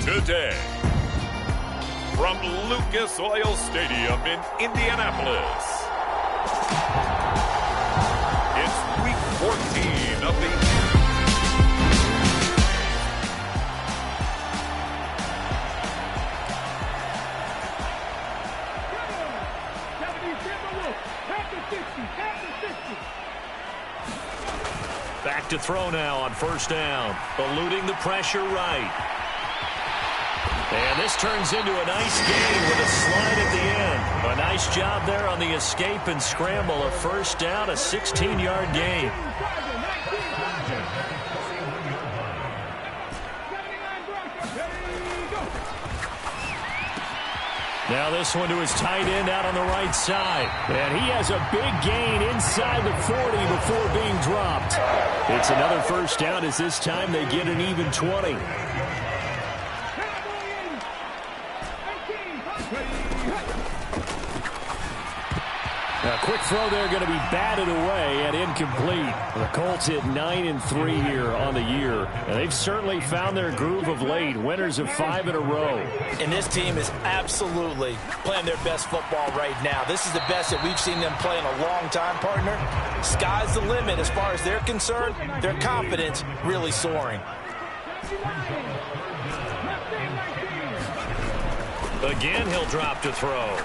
Today, from Lucas Oil Stadium in Indianapolis, it's Week 14 of the Back to throw now on first down, eluding the pressure right. And this turns into a nice gain with a slide at the end. A nice job there on the escape and scramble. A first down, a 16-yard gain. Now this one to his tight end out on the right side. And he has a big gain inside the 40 before being dropped. It's another first down as this time they get an even 20. A quick throw there going to be batted away and incomplete. The Colts hit 9-3 here on the year. And they've certainly found their groove of late. Winners of 5 in a row. And this team is absolutely playing their best football right now. This is the best that we've seen them play in a long time, partner. Sky's the limit as far as they're concerned. Their confidence really soaring. Again, he'll drop to throw.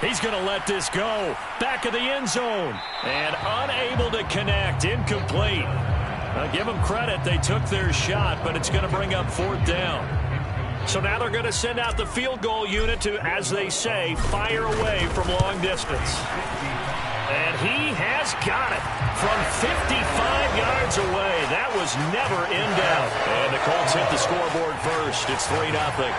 He's going to let this go. Back of the end zone. And unable to connect. Incomplete. I'll give them credit. They took their shot, but it's going to bring up fourth down. So now they're going to send out the field goal unit to, as they say, fire away from long distance. And he has got it from 55 yards away. That was never in doubt. And the Colts hit the scoreboard first. It's 3-0.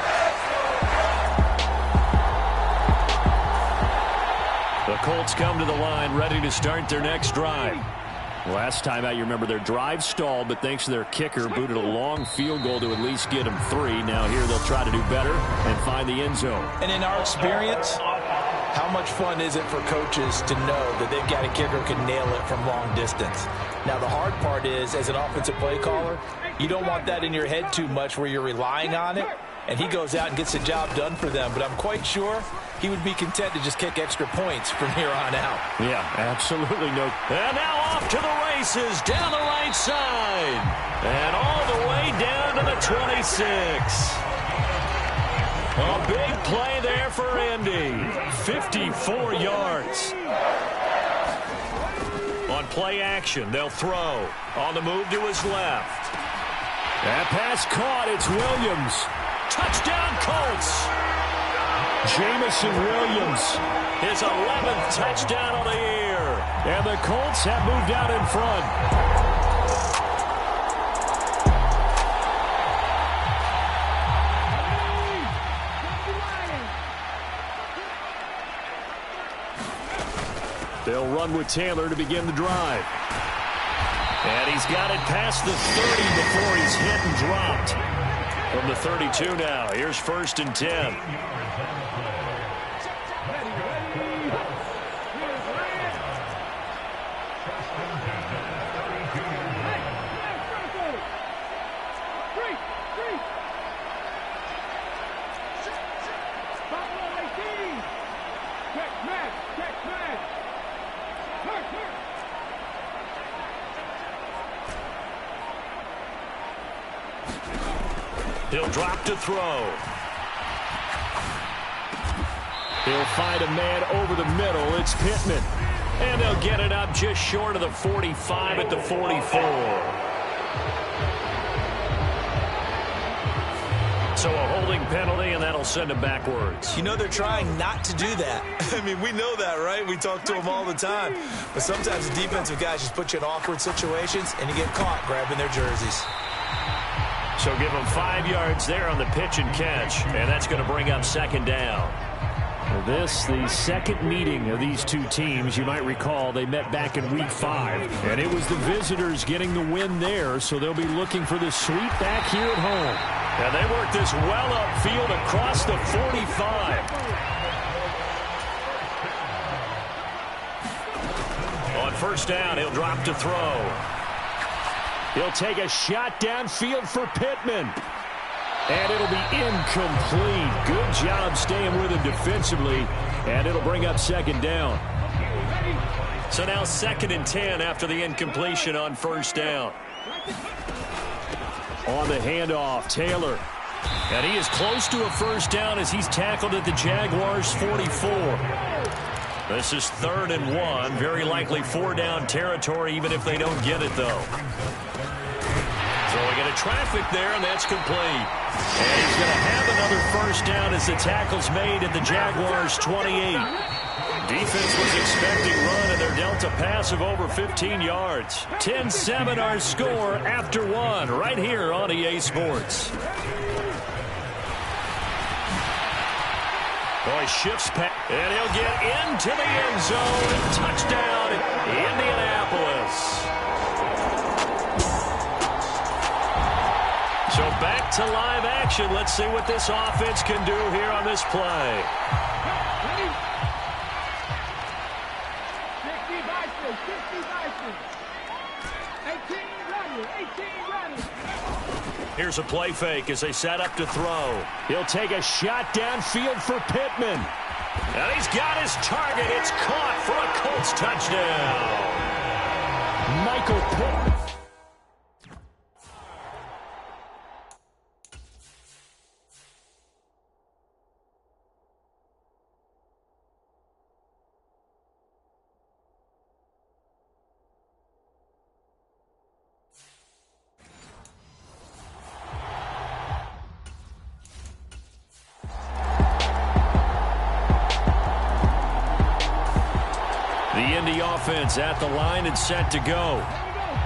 The Colts come to the line ready to start their next drive. Last time out, you remember their drive stalled, but thanks to their kicker, booted a long field goal to at least get them 3. Now here they'll try to do better and find the end zone. And in our experience, how much fun is it for coaches to know that they've got a kicker who can nail it from long distance? Now the hard part is, as an offensive play caller, you don't want that in your head too much where you're relying on it. And he goes out and gets the job done for them. But I'm quite sure he would be content to just kick extra points from here on out. Yeah, absolutely no. And now off to the races down the right side. And all the way down to the 26. A big play there for Indy. 54 yards. On play action, they'll throw. On the move to his left. That pass caught. It's Williams. Touchdown, Colts. Jamison Williams, his 11th touchdown of the year. And the Colts have moved out in front. They'll run with Taylor to begin the drive. And he's got it past the 30 before he's hit and dropped. From the 32 now, here's 1st and 10. He'll drop to throw. He'll find a man over the middle. It's Pittman. And they'll get it up just short of the 45 at the 44. So a holding penalty, and that'll send him backwards. You know they're trying not to do that. I mean, we know that, right? We talk to them all the time. But sometimes the defensive guys just put you in awkward situations, and you get caught grabbing their jerseys. So give them 5 yards there on the pitch and catch, and that's going to bring up 2nd down. This, the second meeting of these two teams. You might recall they met back in Week 5, and it was the visitors getting the win there, so they'll be looking for the sweep back here at home. And they work this well upfield across the 45. On 1st down, he'll drop to throw. He'll take a shot downfield for Pittman. And it'll be incomplete. Good job staying with him defensively. And it'll bring up 2nd down. So now 2nd and 10 after the incompletion on 1st down. On the handoff, Taylor. And he is close to a 1st down as he's tackled at the Jaguars' 44. This is 3rd and 1. Very likely 4-down territory even if they don't get it, though. Throwing into traffic there, and that's complete. And he's going to have another 1st down as the tackle's made at the Jaguars' 28. Defense was expecting run, and they're dealt a pass of over 15 yards. 10-7 our score after 1 right here on EA Sports. Boy, shifts pass, and he'll get into the end zone. Touchdown, Indianapolis. So back to live action. Let's see what this offense can do here on this play. Here's a play fake as they set up to throw. He'll take a shot downfield for Pittman. And he's got his target. It's caught for a Colts touchdown. Michael Pittman. Offense at the line and set to go.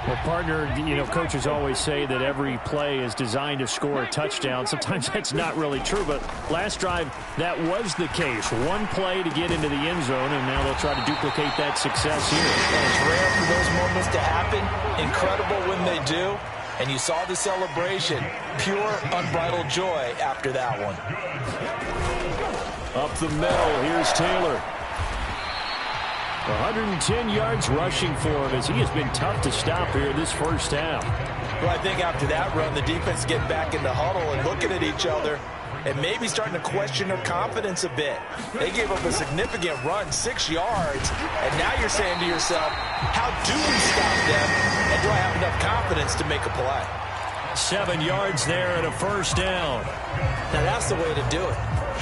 Well, partner, you know, coaches always say that every play is designed to score a touchdown. Sometimes that's not really true, but last drive, that was the case. One play to get into the end zone, and now they'll try to duplicate that success here. And it's rare for those moments to happen. Incredible when they do. And you saw the celebration. Pure, unbridled joy after that one. Up the middle, here's Taylor. 110 yards rushing for him as he has been tough to stop here this 1st half. Well, I think after that run, the defense getting back in the huddle and looking at each other and maybe starting to question their confidence a bit. They gave up a significant run, 6 yards, and now you're saying to yourself, how do we stop them, and do I have enough confidence to make a play? 7 yards there and a 1st down. Now that's the way to do it.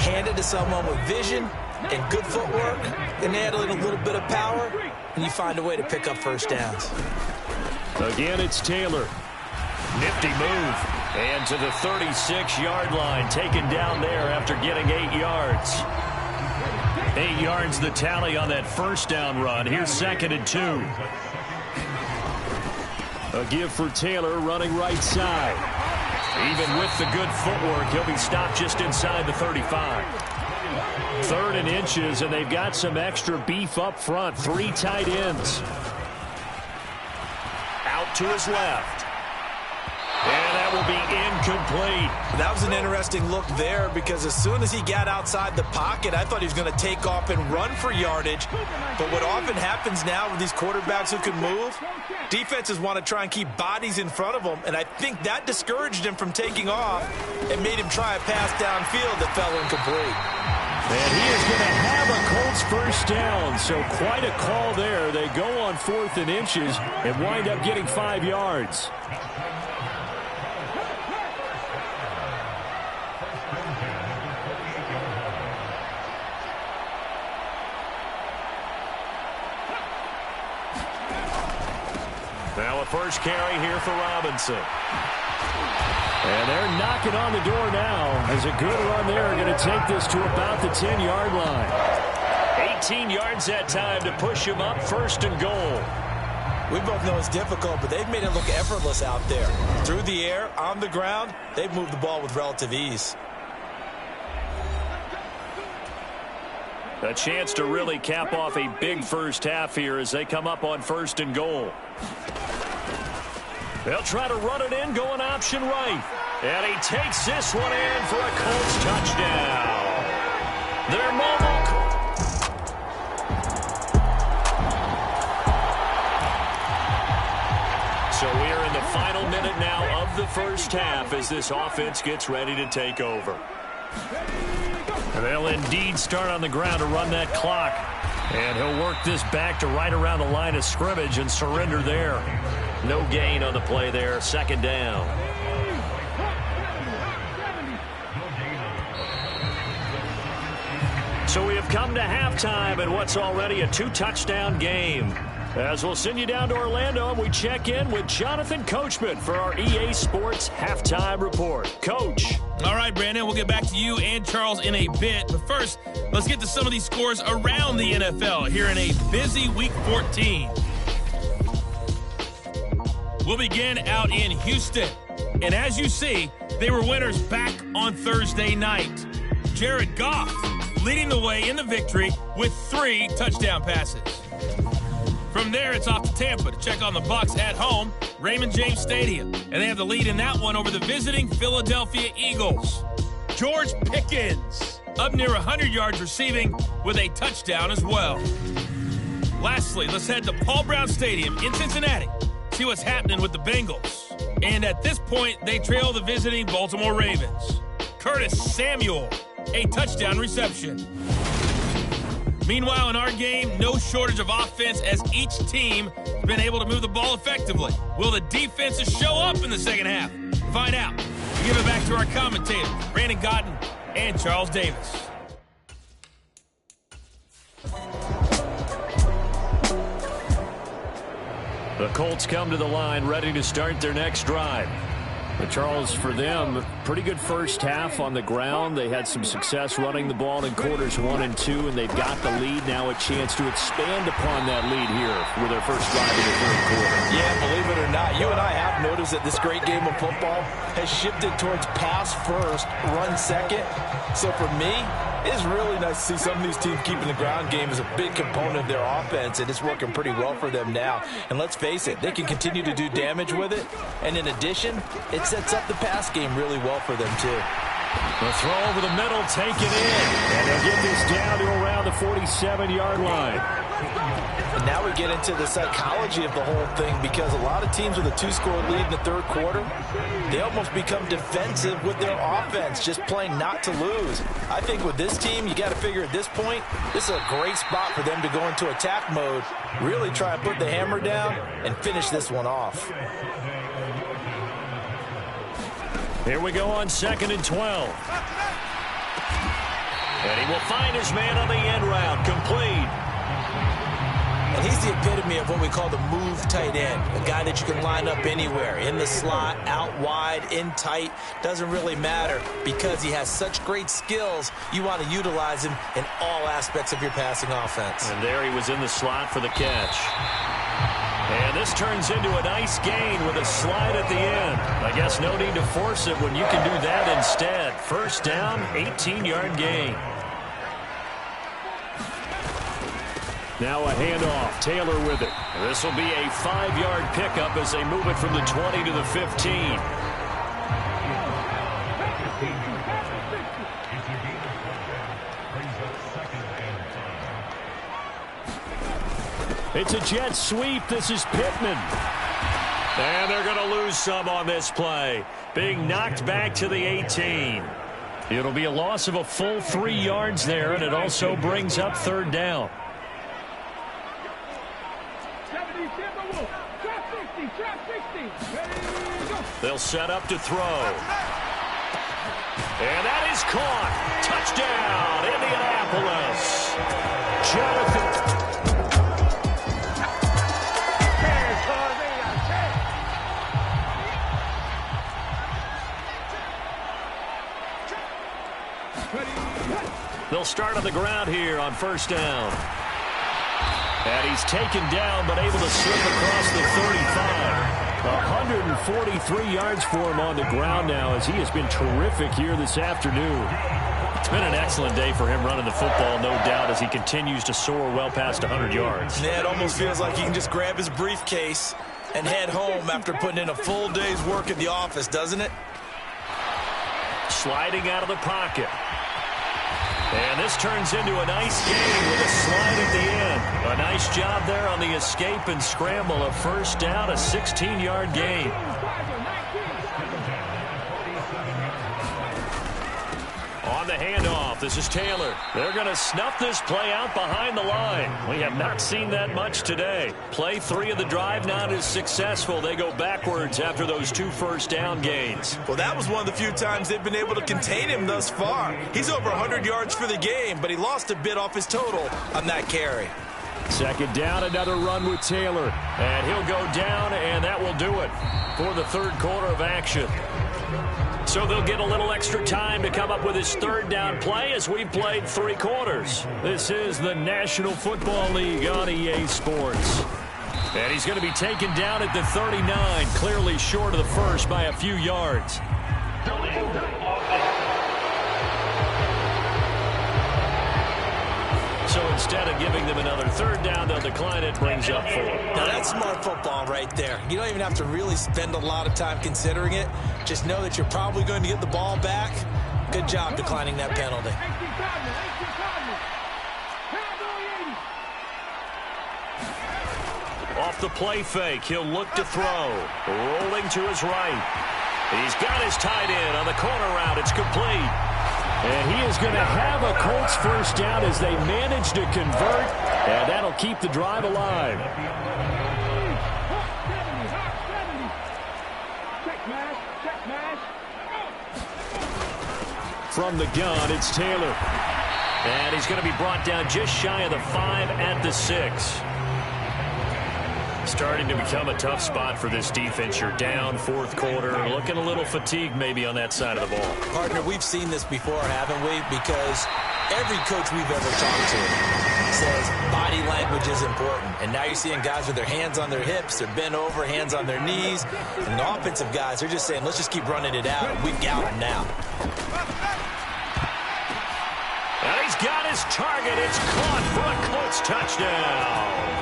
Hand it to someone with vision and good footwork, and handling a little bit of power, and you find a way to pick up 1st downs. Again, it's Taylor. Nifty move. And to the 36-yard line, taken down there after getting 8 yards. 8 yards the tally on that 1st down run. Here's 2nd and 2. A give for Taylor running right side. Even with the good footwork, he'll be stopped just inside the 35. 3rd and inches, and they've got some extra beef up front. 3 tight ends. Out to his left. And that will be incomplete. That was an interesting look there because as soon as he got outside the pocket, I thought he was going to take off and run for yardage. But what often happens now with these quarterbacks who can move, defenses want to try and keep bodies in front of them, and I think that discouraged him from taking off and made him try a pass downfield that fell incomplete. And he is going to have a Colts first down, so quite a call there. They go on 4th and inches and wind up getting 5 yards. Now a first carry here for Robinson. And they're knocking on the door now as a good run there. Going to take this to about the 10-yard line. 18 yards that time to push him up 1st and goal. We both know it's difficult, but they've made it look effortless out there. Through the air, on the ground, they've moved the ball with relative ease. A chance to really cap off a big first half here as they come up on 1st and goal. They'll try to run it in, going option right. And he takes this one in for a Colts touchdown. They're mobile. So we are in the final minute now of the first half as this offense gets ready to take over. And they'll indeed start on the ground to run that clock. And he'll work this back to right around the line of scrimmage and surrender there. No gain on the play there. 2nd down. So we have come to halftime in what's already a 2-touchdown game. As we'll send you down to Orlando, and we check in with Jonathan Coachman for our EA Sports Halftime Report. Coach. All right, Brandon, we'll get back to you and Charles in a bit. But first, let's get to some of these scores around the NFL here in a busy Week 14. We'll begin out in Houston. And as you see, they were winners back on Thursday night. Jared Goff leading the way in the victory with 3 touchdown passes. From there, it's off to Tampa to check on the Bucs at home, Raymond James Stadium. And they have the lead in that one over the visiting Philadelphia Eagles. George Pickens up near 100 yards receiving with a touchdown as well. Lastly, let's head to Paul Brown Stadium in Cincinnati. See what's happening with the Bengals. And at this point, they trail the visiting Baltimore Ravens. Curtis Samuel, a touchdown reception. Meanwhile, in our game, no shortage of offense as each team has been able to move the ball effectively. Will the defenses show up in the second half? To find out, we give it back to our commentators, Brandon Gotten and Charles Davis. The Colts come to the line ready to start their next drive. But Charles, for them, pretty good first half on the ground. They had some success running the ball in quarters 1 and 2, and they've got the lead. Now a chance to expand upon that lead here with their first drive in the 3rd quarter. Yeah, believe it or not, you and I have noticed that this great game of football has shifted towards pass first, run second. So for me, it's really nice to see some of these teams keeping the ground game as a big component of their offense, and it's working pretty well for them now. And let's face it, they can continue to do damage with it. And in addition, it sets up the pass game really well for them, too. The throw over the middle, taken in. And they'll get this down to around the 47-yard line. And now we get into the psychology of the whole thing, because a lot of teams with a 2-score lead in the 3rd quarter, they almost become defensive with their offense, just playing not to lose. I think with this team, you got to figure at this point, this is a great spot for them to go into attack mode, really try and put the hammer down and finish this one off. Here we go on 2nd and 12. And he will find his man on the end route, complete. And he's the epitome of what we call the move tight end, a guy that you can line up anywhere, in the slot, out wide, in tight, doesn't really matter because he has such great skills. You want to utilize him in all aspects of your passing offense. And there he was in the slot for the catch. And this turns into a nice gain with a slide at the end. I guess no need to force it when you can do that instead. First down, 18-yard gain. Now a handoff. Taylor with it. This will be a 5-yard pickup as they move it from the 20 to the 15. It's a jet sweep. This is Pittman. And they're going to lose some on this play. Being knocked back to the 18. It'll be a loss of a full 3 yards there, and it also brings up 3rd down. They'll set up to throw. And that is caught. Touchdown, Indianapolis. Jonathan. They'll start on the ground here on 1st down. And he's taken down but able to slip across the 35. 143 yards for him on the ground now as he has been terrific here this afternoon. It's been an excellent day for him running the football, no doubt, as he continues to soar well past 100 yards. Yeah, it almost feels like he can just grab his briefcase and head home after putting in a full day's work at the office, doesn't it? Sliding out of the pocket. And this turns into a nice game with a slide at the end. A nice job there on the escape and scramble. A 1st down, a 16-yard gain. On the handoff, this is Taylor. They're going to snuff this play out behind the line. We have not seen that much today. Play 3 of the drive not as successful. They go backwards after those 2 1st down gains. Well, that was one of the few times they've been able to contain him thus far. He's over 100 yards for the game, but he lost a bit off his total on that carry. 2nd down, another run with Taylor. And he'll go down, and that will do it for the 3rd quarter of action. So they'll get a little extra time to come up with his 3rd down play as we've played 3 quarters. This is the National Football League on EA Sports. And he's going to be taken down at the 39, clearly short of the 1st by a few yards. So instead of giving them another 3rd down, they'll decline it, brings up 4. Now that's smart football right there. You don't even have to really spend a lot of time considering it. Just know that you're probably going to get the ball back. Good job declining that penalty. Off the play fake, he'll look to throw. Rolling to his right. He's got his tight end on the corner route. It's complete. And he is going to have a Colts 1st down as they manage to convert, and that'll keep the drive alive. From the gun, it's Taylor. And he's going to be brought down just shy of the 5 at the 6. Starting to become a tough spot for this defense. You're down 4th quarter, looking a little fatigued maybe on that side of the ball. Partner, we've seen this before, haven't we? Because every coach we've ever talked to says body language is important. And now you're seeing guys with their hands on their hips, they're bent over, hands on their knees. And the offensive guys are just saying, let's just keep running it out, and we've got them now. And he's got his target. It's caught for a Colts touchdown.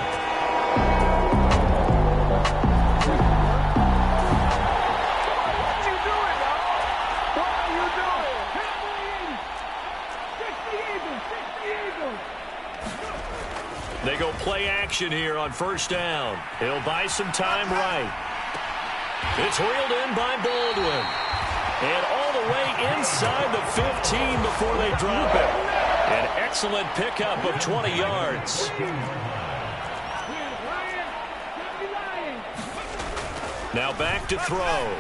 They go play action here on 1st down. He'll buy some time right. It's reeled in by Baldwin. And all the way inside the 15 before they drop it. An excellent pickup of 20 yards. Now back to throw.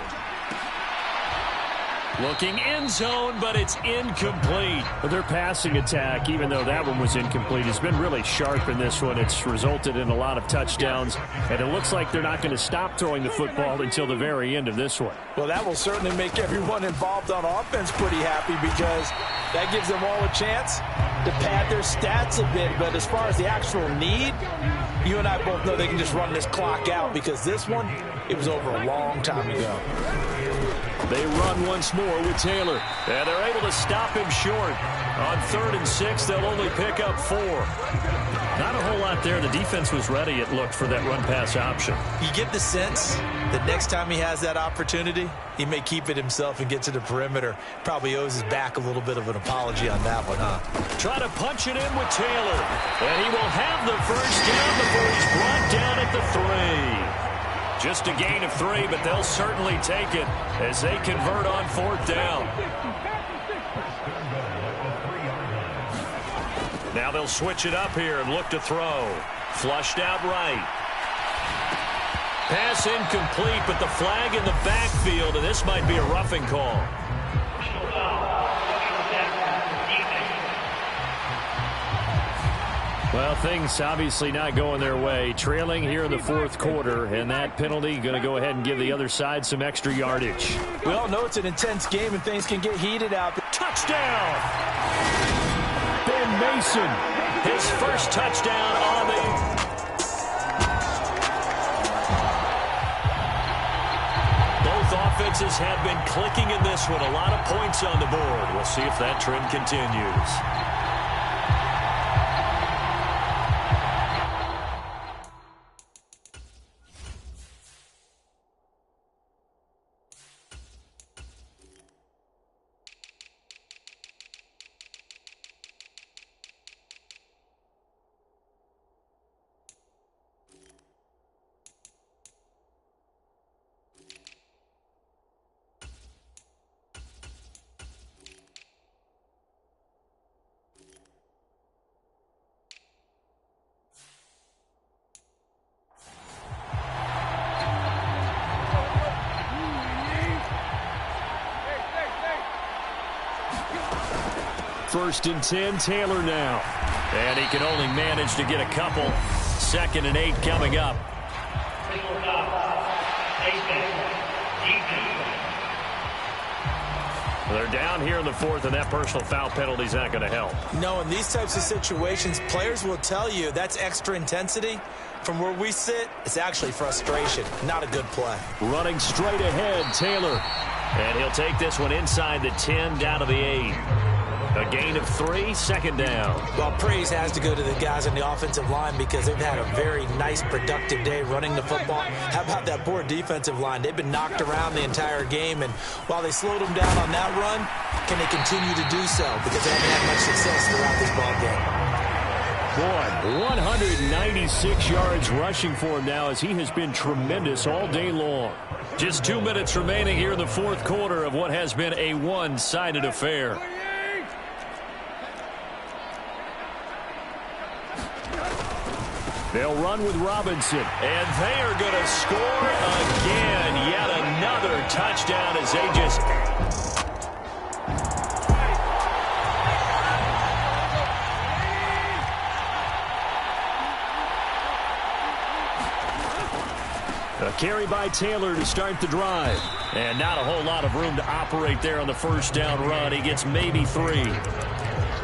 Looking end zone, but it's incomplete. Their passing attack, even though that one was incomplete, has been really sharp in this one. It's resulted in a lot of touchdowns, and it looks like they're not going to stop throwing the football until the very end of this one. Well, that will certainly make everyone involved on offense pretty happy because that gives them all a chance to pad their stats a bit. But as far as the actual need, you and I both know they can just run this clock out because this one, it was over a long time ago. They run once more with Taylor. And they're able to stop him short. On 3rd and 6, they'll only pick up 4. Not a whole lot there. The defense was ready, it looked, for that run-pass option. You get the sense that next time he has that opportunity, he may keep it himself and get to the perimeter. Probably owes his back a little bit of an apology on that one, huh? Try to punch it in with Taylor. And he will have the first down before he's brought down at the 3. Just a gain of 3, but they'll certainly take it as they convert on 4th down. Now they'll switch it up here and look to throw. Flushed out right. Pass incomplete, but the flag in the backfield, and this might be a roughing call. Well, things obviously not going their way. Trailing here in the 4th quarter, and that penalty going to go ahead and give the other side some extra yardage. We all know it's an intense game and things can get heated out. Touchdown! Ben Mason, his first touchdown on the... Both offenses have been clicking in this one. A lot of points on the board. We'll see if that trend continues. First and 10, Taylor now. And he can only manage to get a couple. 2nd and 8 coming up. They're down here in the 4th, and that personal foul penalty is not going to help. No, in these types of situations, players will tell you that's extra intensity. From where we sit, it's actually frustration. Not a good play. Running straight ahead, Taylor. And he'll take this one inside the 10, down to the 8. A gain of 3, 2nd down. Well, praise has to go to the guys on the offensive line because they've had a very nice, productive day running the football. How about that poor defensive line? They've been knocked around the entire game, and while they slowed them down on that run, can they continue to do so? Because they haven't had much success throughout this ball game. Boy, 196 yards rushing for him now as he has been tremendous all day long. Just 2 minutes remaining here in the 4th quarter of what has been a one-sided affair. They'll run with Robinson, and they are going to score again. Yet another touchdown as they just... A carry by Taylor to start the drive. And not a whole lot of room to operate there on the first down run. He gets maybe 3.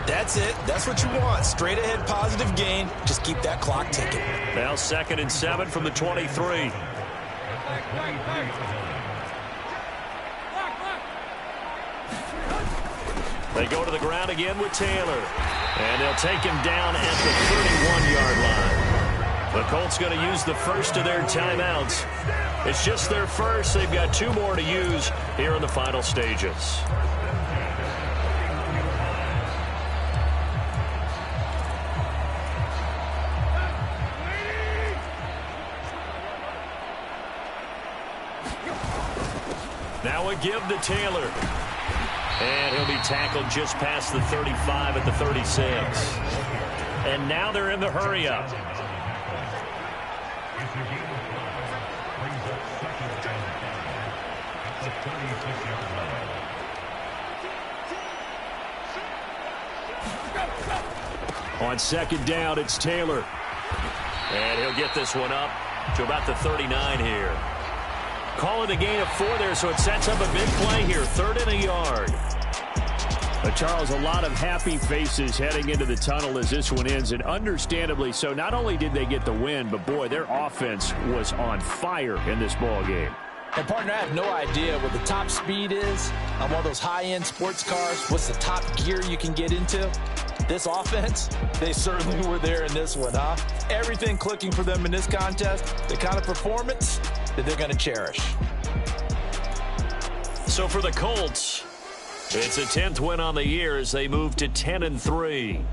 That's it. That's what you want. Straight ahead positive gain. Just keep that clock ticking. Now 2nd and 7 from the 23. They go to the ground again with Taylor. And they'll take him down at the 31-yard line. The Colts going to use the first of their timeouts. It's just their first. They've got 2 more to use here in the final stages. Now a give to Taylor. And he'll be tackled just past the 35 at the 36. And now they're in the hurry-up. On 2nd down, it's Taylor. And he'll get this one up to about the 39 here. Call it a gain of 4 there, so it sets up a big play here. 3rd and a yard. But Charles, a lot of happy faces heading into the tunnel as this one ends, and understandably so. Not only did they get the win, but boy, their offense was on fire in this ball game. And partner, I have no idea what the top speed is on one of those high-end sports cars. What's the top gear you can get into? This offense, they certainly were there in this one, huh? Everything clicking for them in this contest, the kind of performance that they're going to cherish. So for the Colts, it's a 10th win on the year as they move to 10-3.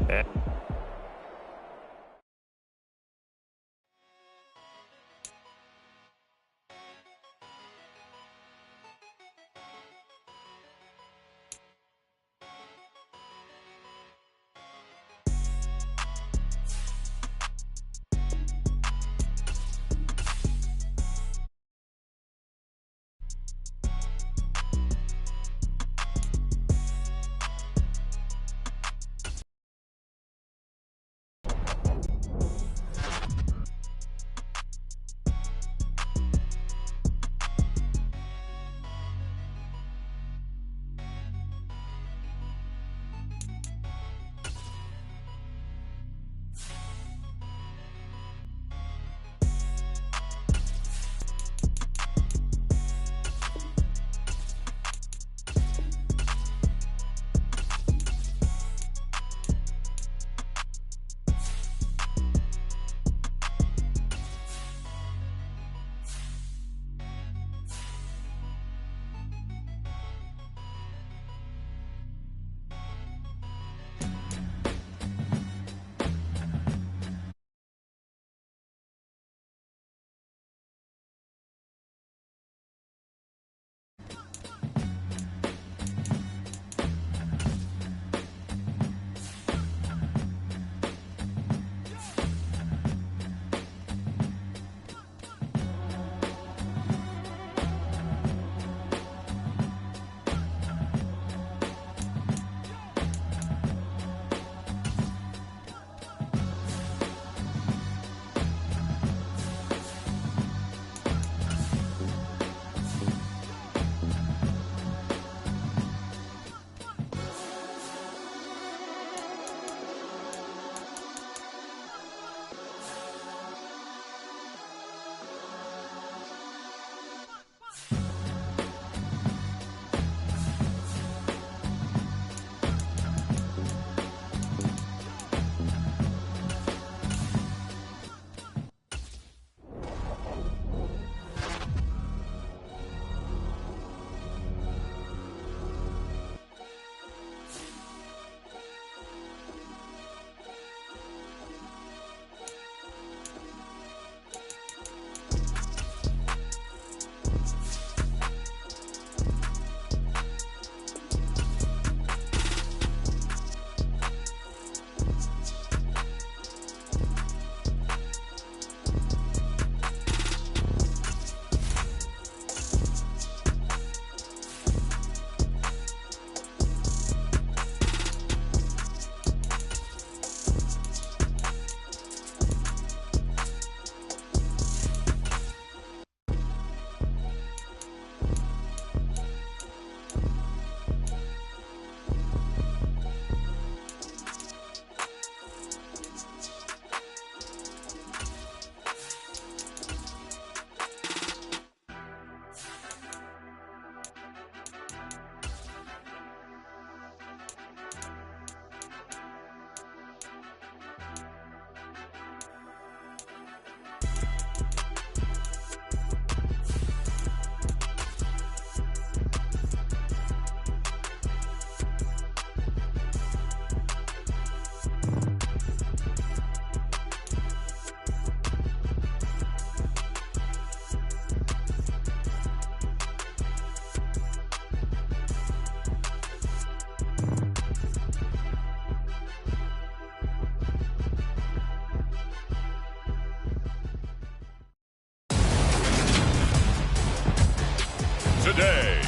Today,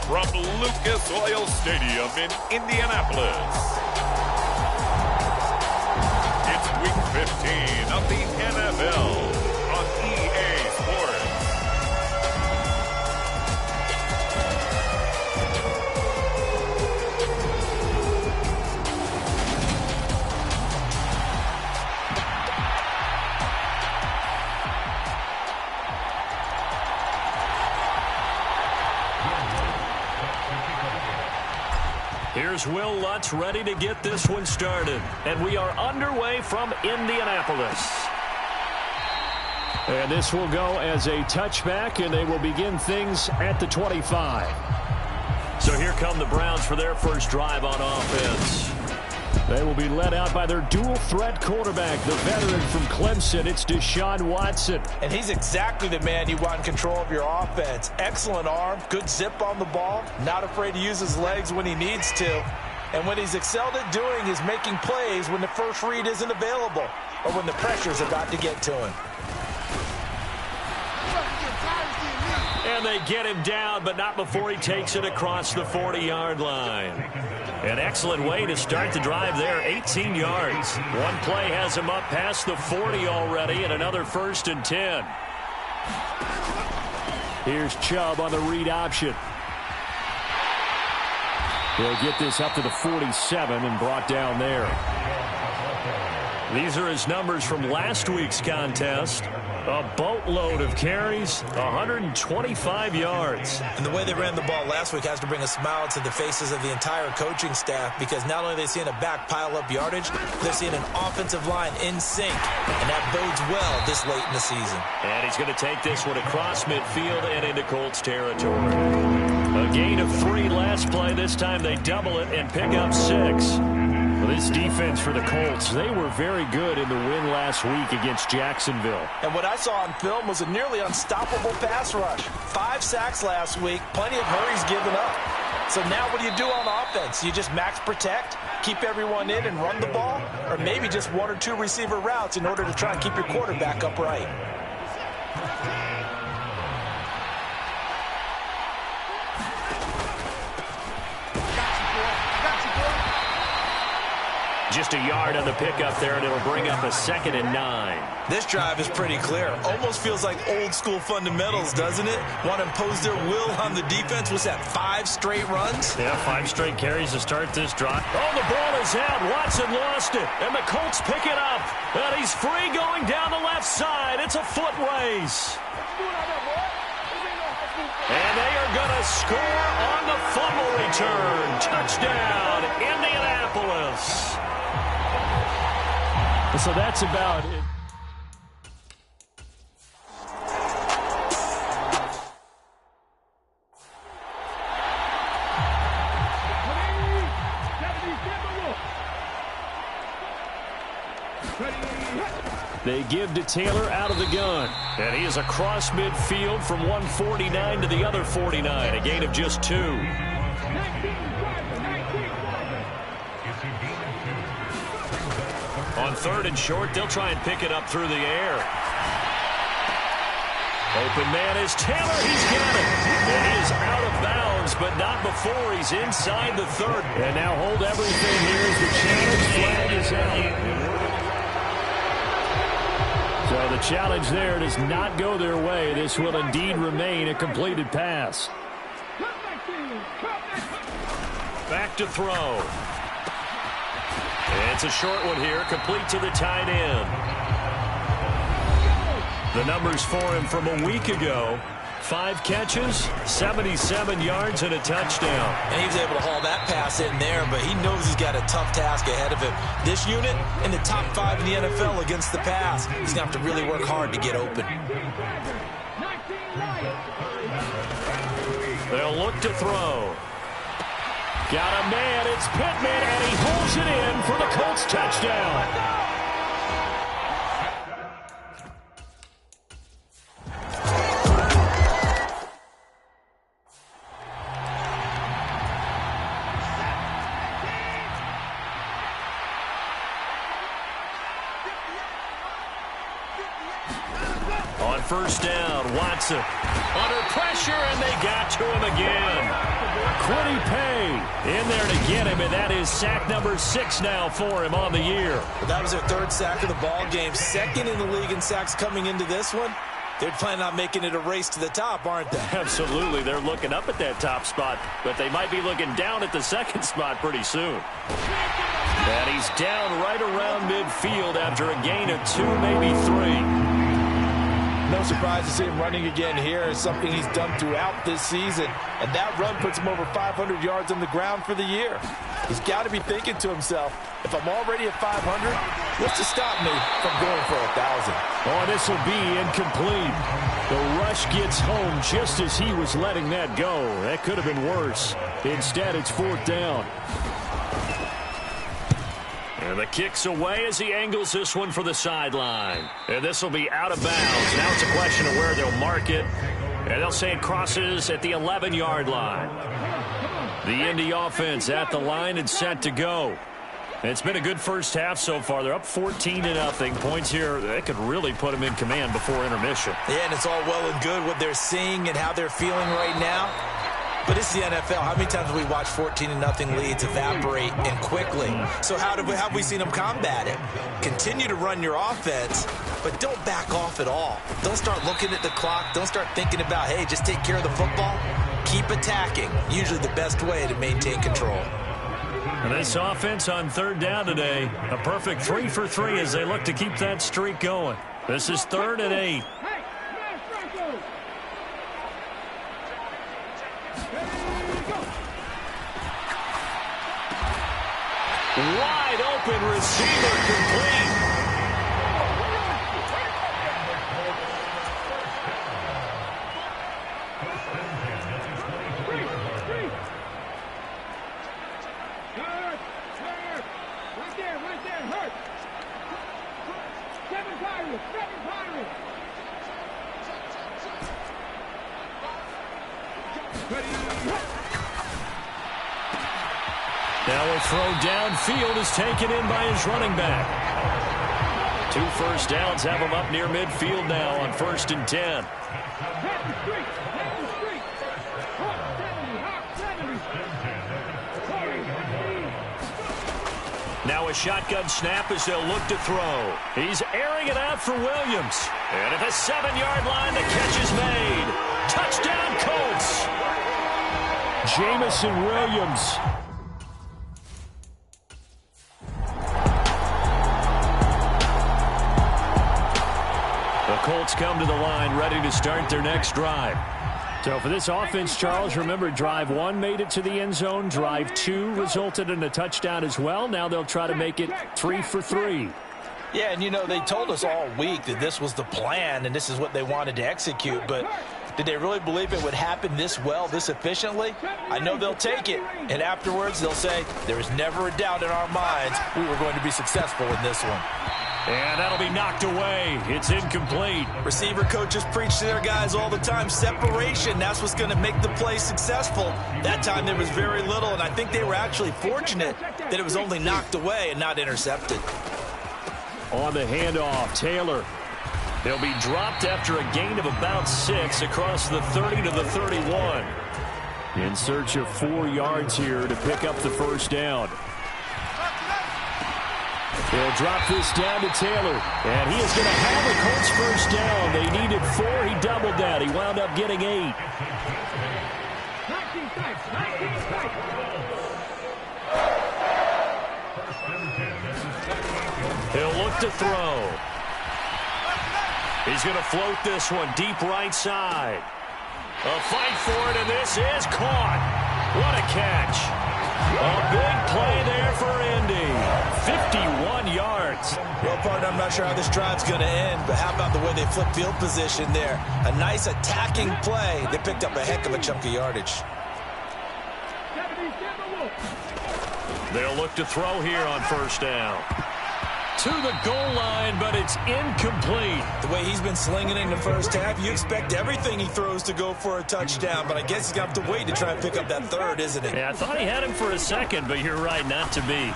from Lucas Oil Stadium in Indianapolis, it's Week 15 of the NFL on EA Sports. Here Here's Will Lutz ready to get this one started. And we are underway from Indianapolis. And this will go as a touchback, and they will begin things at the 25. So here come the Browns for their first drive on offense. They will be led out by their dual-threat quarterback, the veteran from Clemson. It's Deshaun Watson. And he's exactly the man you want in control of your offense. Excellent arm, good zip on the ball, not afraid to use his legs when he needs to. And what he's excelled at doing is making plays when the first read isn't available or when the pressure's about to get to him. And they get him down, but not before he takes it across the 40-yard line. An excellent way to start the drive there, 18 yards. One play has him up past the 40 already, and another 1st and 10. Here's Chubb on the read option. He'll get this up to the 47 and brought down there. These are his numbers from last week's contest. A boatload of carries, 125 yards. And the way they ran the ball last week has to bring a smile to the faces of the entire coaching staff, because not only are they seeing a back pile up yardage, they're seeing an offensive line in sync. And that bodes well this late in the season. And he's going to take this one across midfield and into Colts territory. A gain of 3 last play. This time they double it and pick up 6. This defense for the Colts, they were very good in the win last week against Jacksonville. And what I saw on film was a nearly unstoppable pass rush. 5 sacks last week, plenty of hurries given up. So now what do you do on offense? You just max protect, keep everyone in and run the ball, or maybe just 1 or 2 receiver routes in order to try and keep your quarterback upright. Just a yard on the pickup there, and it'll bring up a 2nd and 9. This drive is pretty clear. Almost feels like old school fundamentals, doesn't it? Want to impose their will on the defense. Was that 5 straight runs? Yeah, 5 straight carries to start this drive. Oh, the ball is out. Watson lost it, and the Colts pick it up. And he's free going down the left side. It's a foot race. And they are going to score on the fumble return. Touchdown, Indianapolis. So that's about it. They give to Taylor out of the gun. And he is across midfield from 149 to the other 49. A gain of just 2. On 3rd and short, they'll try and pick it up through the air. Open man is Taylor. He's got it. And he is out of bounds, but not before he's inside the 3rd. And now hold everything here as the challenge flag is out. So the challenge there does not go their way. This will indeed remain a completed pass. Back to throw. It's a short one here, complete to the tight end. The numbers for him from a week ago: 5 catches, 77 yards, and a touchdown. And he was able to haul that pass in there, but he knows he's got a tough task ahead of him. This unit in the top 5 in the NFL against the pass. He's going to have to really work hard to get open. They'll look to throw. Got a man, it's Pittman, and he holds it in for the Colts touchdown. On 1st down, Watson under pressure, and they got to him again. Quiddy Pay in there to get him, and that is sack number 6 now for him on the year. That was their 3rd sack of the ball game. 2nd in the league in sacks coming into this one. They're planning on making it a race to the top, aren't they? Absolutely. They're looking up at that top spot, but they might be looking down at the 2nd spot pretty soon. And he's down right around midfield after a gain of 2, maybe 3. no surprise to see him running again here. It's something he's done throughout this season. And that run puts him over 500 yards on the ground for the year. He's got to be thinking to himself, if I'm already at 500, what's to stop me from going for 1,000? Oh, this will be incomplete. The rush gets home just as he was letting that go. That could have been worse. Instead, it's 4th down. And the kick's away as he angles this one for the sideline. And this will be out of bounds. Now it's a question of where they'll mark it. And they'll say it crosses at the 11-yard line. The Indy offense at the line and set to go. It's been a good first half so far. They're up 14-0. Points here, that could really put them in command before intermission. Yeah, and it's all well and good what they're seeing and how they're feeling right now. But it's the NFL. How many times have we watched 14-0 leads evaporate and quickly? So how have we seen them combat it? Continue to run your offense, but don't back off at all. Don't start looking at the clock. Don't start thinking about, hey, just take care of the football. Keep attacking. Usually the best way to maintain control. And this offense on 3rd down today, a perfect 3 for 3 as they look to keep that streak going. This is 3rd and 8. Wide open receiver complete. Now a throw downfield is taken in by his running back. 2 first downs have him up near midfield now on 1st and 10. Now a shotgun snap as they'll look to throw. He's airing it out for Williams. And at the 7-yard line, the catch is made. Touchdown, Colts. Jamison Williams. The Colts come to the line ready to start their next drive. So for this offense, Charles, remember drive 1 made it to the end zone. Drive 2 resulted in a touchdown as well. Now they'll try to make it 3 for 3. Yeah, and you know, they told us all week that this was the plan and this is what they wanted to execute, but did they really believe it would happen this well, this efficiently? I know they'll take it, and afterwards they'll say, there was never a doubt in our minds we were going to be successful in this one. And that'll be knocked away. It's incomplete. Receiver coaches preach to their guys all the time. Separation, that's what's going to make the play successful. That time there was very little, and I think they were actually fortunate that it was only knocked away and not intercepted. On the handoff, Taylor. He'll be dropped after a gain of about 6 across the 30 to the 31. In search of 4 yards here to pick up the first down. They'll drop this down to Taylor, and he is going to have the Colts first down. They needed 4. He doubled that. He wound up getting 8. He'll look to throw. He's going to float this one deep right side. A fight for it, and this is caught. What a catch. A big play there for Indy. 51 yards. Well, partner, I'm not sure how this drive's going to end, but how about the way they flip field position there? A nice attacking play. They picked up a heck of a chunk of yardage. They'll look to throw here on first down. To the goal line, but it's incomplete. The way he's been slinging in the first half, you expect everything he throws to go for a touchdown, but I guess he's going to have to wait to try and pick up that third, isn't it? Yeah, I thought he had him for a second, but you're right, not to be.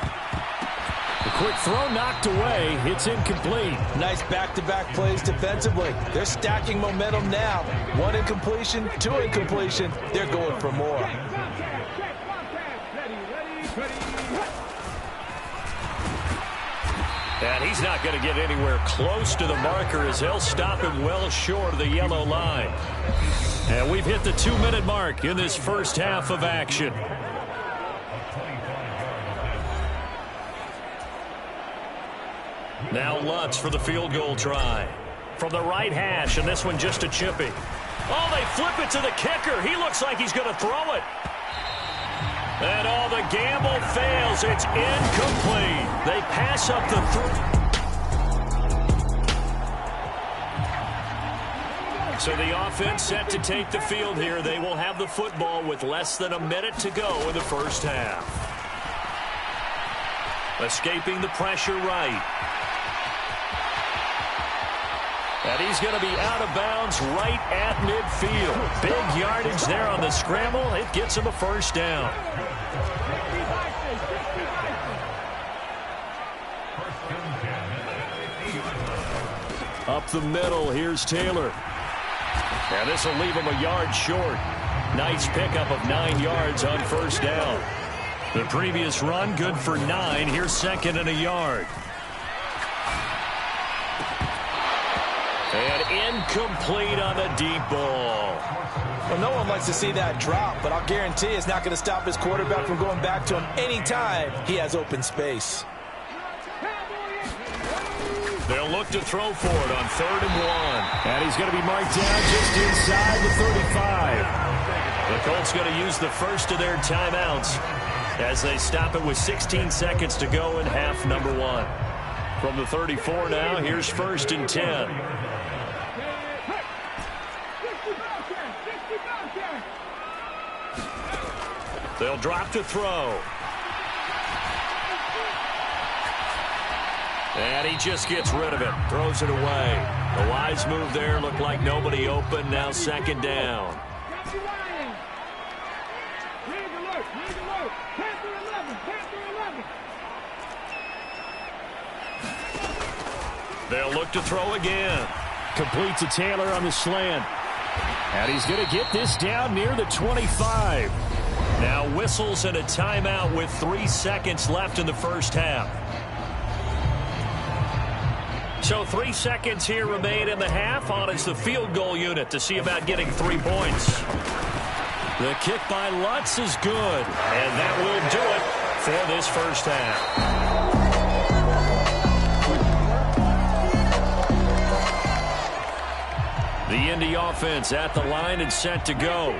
The quick throw knocked away. It's incomplete. Nice back-to-back plays defensively. They're stacking momentum now. 1 incompletion, 2 incompletion. They're going for more. And he's not going to get anywhere close to the marker as they'll stop him well short of the yellow line. And we've hit the 2-minute mark in this first half of action. Now Lutz for the field goal try. from the right hash, and this one just a chippy. Oh, they flip it to the kicker. He looks like he's going to throw it. And all the gamble fails. It's incomplete. They pass up the So the offense set to take the field here. They will have the football with less than a minute to go in the first half. Escaping the pressure right. And he's going to be out of bounds right at midfield. Big yardage there on the scramble. It gets him a first down. Up the middle, here's Taylor. And this will leave him a yard short. Nice pickup of 9 yards on first down. The previous run, good for 9. Here's second and a yard. And incomplete on the deep ball. Well, no one likes to see that drop, but I'll guarantee it's not going to stop his quarterback from going back to him anytime he has open space. They'll look to throw for it on 3rd and 1. And he's going to be marked down just inside the 35. The Colts going to use the first of their timeouts as they stop it with 16 seconds to go in half number 1. From the 34 now, here's 1st and 10. They'll drop to throw. And he just gets rid of it. Throws it away. A wise move there. Looked like nobody open. Now 2nd down. They'll look to throw again. Complete to Taylor on the slant. And he's going to get this down near the 25. Now whistles and a timeout with 3 seconds left in the first half. So 3 seconds here remain in the half. On is the field goal unit to see about getting 3 points. The kick by Lutz is good. And that will do it for this first half. The Indy offense at the line and set to go.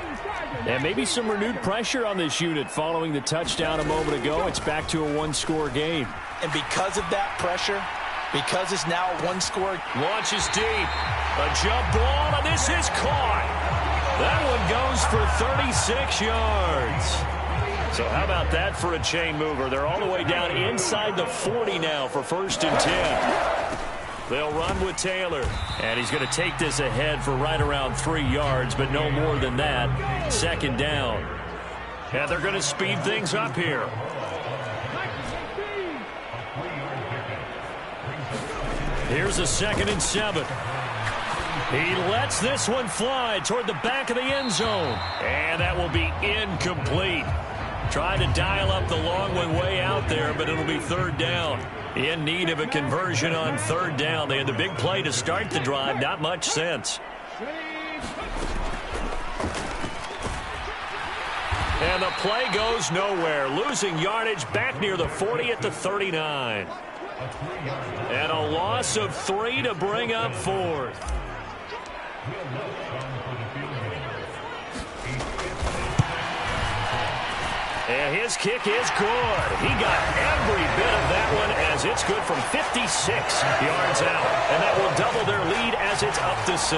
And maybe some renewed pressure on this unit following the touchdown a moment ago. It's back to a 1-score game. And because of that pressure, because it's now a 1-score. Launches deep. A jump ball, and this is caught. That one goes for 36 yards. So how about that for a chain mover? They're all the way down inside the 40 now for 1st and 10. They'll run with Taylor. And he's going to take this ahead for right around 3 yards, but no more than that. 2nd down. And they're going to speed things up here. Here's a 2nd and 7. He lets this one fly toward the back of the end zone. And that will be incomplete. Trying to dial up the long one way out there, but it'll be 3rd down. In need of a conversion on 3rd down. They had the big play to start the drive. Not much sense. And the play goes nowhere. Losing yardage back near the 40 at the 39. And a loss of 3 to bring up 4th. And his kick is good. He got every bit of that one as it's good from 56 yards out. And that will double their lead as it's up to 6.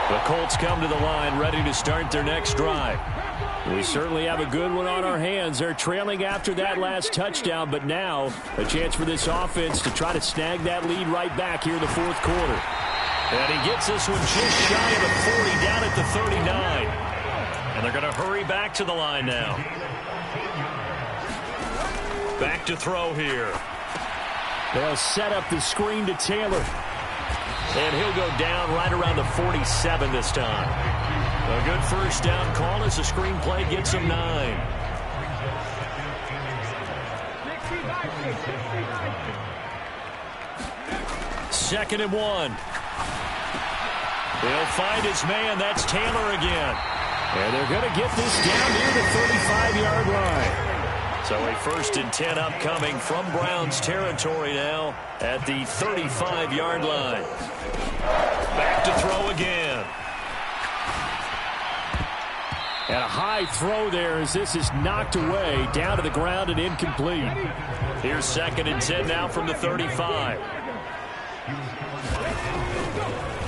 The Colts come to the line ready to start their next drive. We certainly have a good one on our hands. They're trailing after that last touchdown, but now a chance for this offense to try to snag that lead right back here in the 4th quarter. And he gets this one just shy of the 40 down at the 39. And they're going to hurry back to the line now. Back to throw here. They'll set up the screen to Taylor. And he'll go down right around the 47 this time. A good first down call as the screen play gets him 9. Second and 1. He'll find his man. That's Taylor again. And they're going to get this down near the 35-yard line. So a 1st and 10 upcoming from Browns territory now at the 35-yard line. Back to throw again. And a high throw there as this is knocked away, down to the ground and incomplete. Here's 2nd and 10 now from the 35.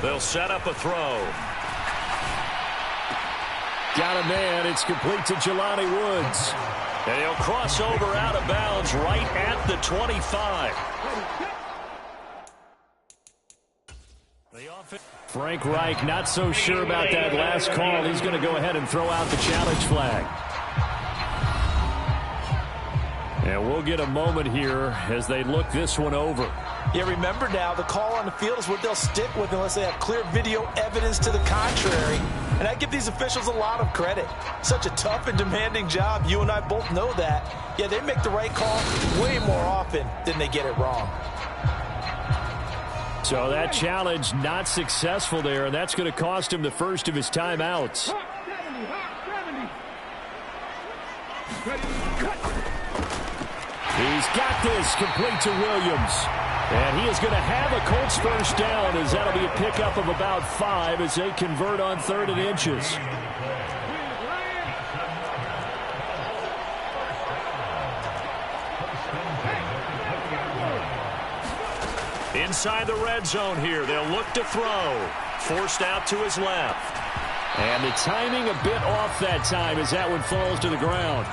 They'll set up a throw. Got a man. It's complete to Jelani Woods. And he'll cross over out of bounds right at the 25. Frank Reich not so sure about that last call. He's going to go ahead and throw out the challenge flag. And we'll get a moment here as they look this one over. Yeah, remember now, the call on the field is what they'll stick with unless they have clear video evidence to the contrary. And I give these officials a lot of credit. Such a tough and demanding job. You and I both know that. Yeah, they make the right call way more often than they get it wrong. So that challenge not successful there, and that's going to cost him the first of his timeouts. He's got this complete to Williams. And he is going to have a Colts first down as that'll be a pickup of about 5 as they convert on 3rd and inches. Inside the red zone here. They'll look to throw. Forced out to his left. And the timing a bit off that time as that one falls to the ground.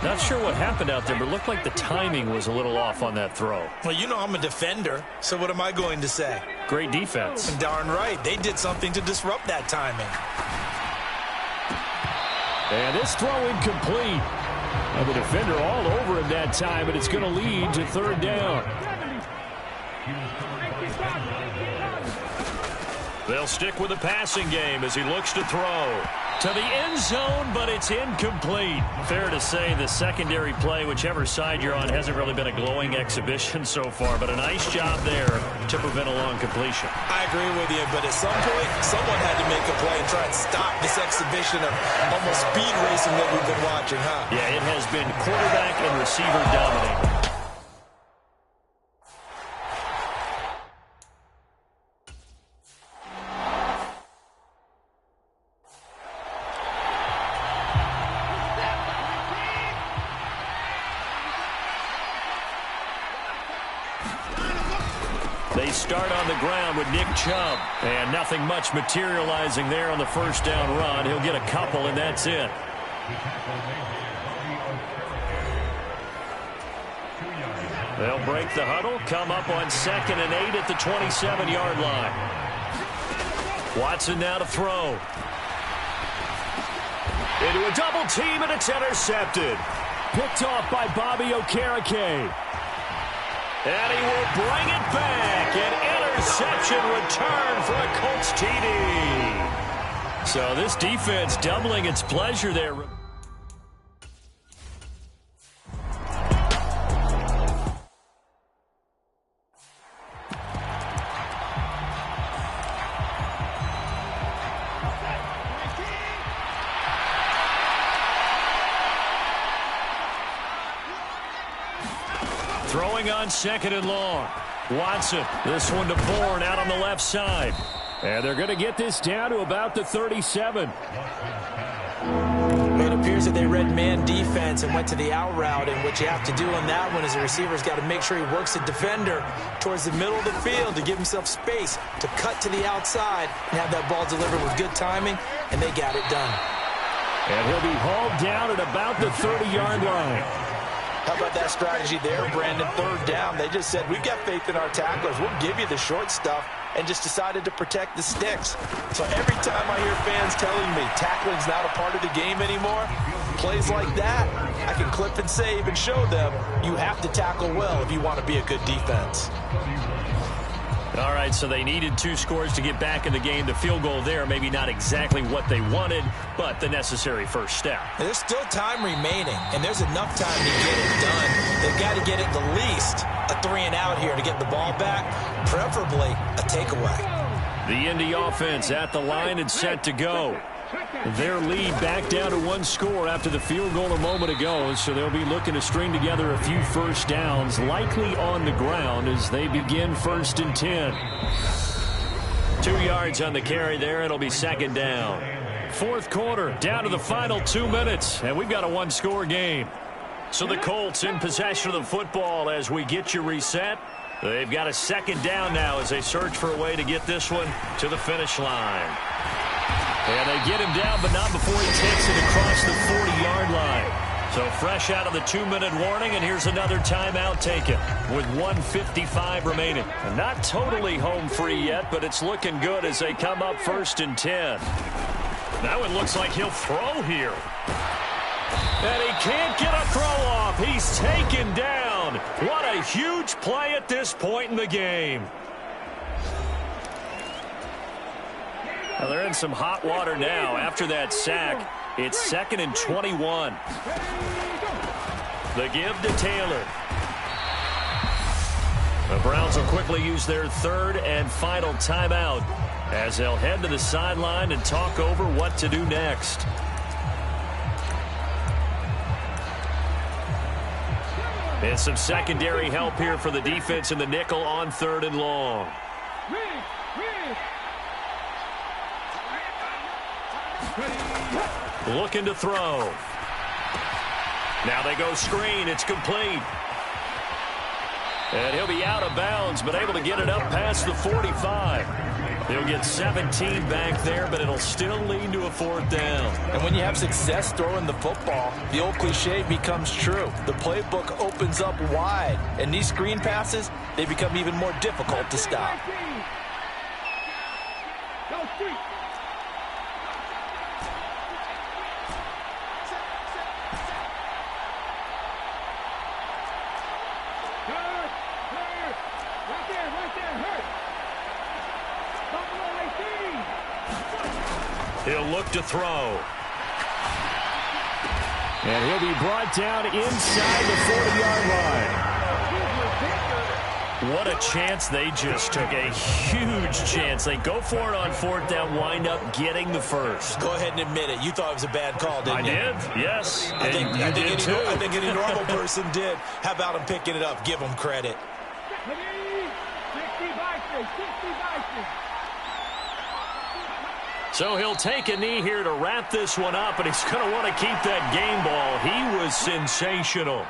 Not sure what happened out there, but it looked like the timing was a little off on that throw. Well, you know I'm a defender, so what am I going to say? Great defense. Darn right. They did something to disrupt that timing. And this throw incomplete. And the defender all over him that time, but it's going to lead to 3rd down. They'll stick with the passing game as he looks to throw. To the end zone, but it's incomplete. Fair to say the secondary play, whichever side you're on, hasn't really been a glowing exhibition so far, but a nice job there to prevent a long completion. I agree with you, but at some point, someone had to make a play and try and stop this exhibition of almost speed racing that we've been watching, huh? Yeah, it has been quarterback and receiver dominating. They start on the ground with Nick Chubb. And nothing much materializing there on the first down run. He'll get a couple, and that's it. They'll break the huddle, come up on 2nd and 8 at the 27-yard line. Watson now to throw. Into a double team, and it's intercepted. Picked off by Bobby Okereke. And he will bring it back. An interception return for a Colts TD. So this defense doubling its pleasure there. Throwing on 2nd and long. Watson, this one to Bourne out on the left side. And they're going to get this down to about the 37. It appears that they read man defense and went to the out route, and what you have to do on that one is the receiver's got to make sure he works the defender towards the middle of the field to give himself space to cut to the outside and have that ball delivered with good timing, and they got it done. And he'll be hauled down at about the 30-yard line. How about that strategy there, Brandon? 3rd down. They just said, we've got faith in our tacklers. We'll give you the short stuff, and just decided to protect the sticks. So every time I hear fans telling me tackling's not a part of the game anymore, plays like that, I can clip and save and show them you have to tackle well if you want to be a good defense. All right, so they needed 2 scores to get back in the game. The field goal there, maybe not exactly what they wanted, but the necessary first step. There's still time remaining, and there's enough time to get it done. They've got to get it the least a 3-and-out here to get the ball back, preferably a takeaway. The Indy offense at the line and set to go. Their lead back down to one score after the field goal a moment ago, so they'll be looking to string together a few first downs, likely on the ground as they begin 1st and 10. 2 yards on the carry there. It'll be 2nd down. 4th quarter, down to the final 2 minutes, and we've got a one-score game. So the Colts in possession of the football as we get you reset. They've got a 2nd down now as they search for a way to get this one to the finish line. And they get him down, but not before he takes it across the 40-yard line. So fresh out of the 2-minute warning, and here's another timeout taken with 1:55 remaining. And not totally home free yet, but it's looking good as they come up 1st and 10. Now it looks like he'll throw here. And he can't get a throw off. He's taken down. What a huge play at this point in the game. Well, they're in some hot water now. After that sack, it's 2nd and 21. The give to Taylor. The Browns will quickly use their 3rd and final timeout as they'll head to the sideline and talk over what to do next. And some secondary help here for the defense in the nickel on 3rd and long. Looking to throw. Now they go screen. It's complete. And he'll be out of bounds, but able to get it up past the 45. He'll get 17 back there, but it'll still lead to a 4th down. And when you have success throwing the football, the old cliche becomes true. The playbook opens up wide, and these screen passes, they become even more difficult to stop. He'll look to throw. And he'll be brought down inside the 40-yard line. What a chance they just took. A huge chance. They go for it on 4th down, wind up getting the first. Go ahead and admit it. You thought it was a bad call, didn't you? I did, yes. I think any normal person did. How about him picking it up? Give him credit. So he'll take a knee here to wrap this one up, and he's going to want to keep that game ball. He was sensational.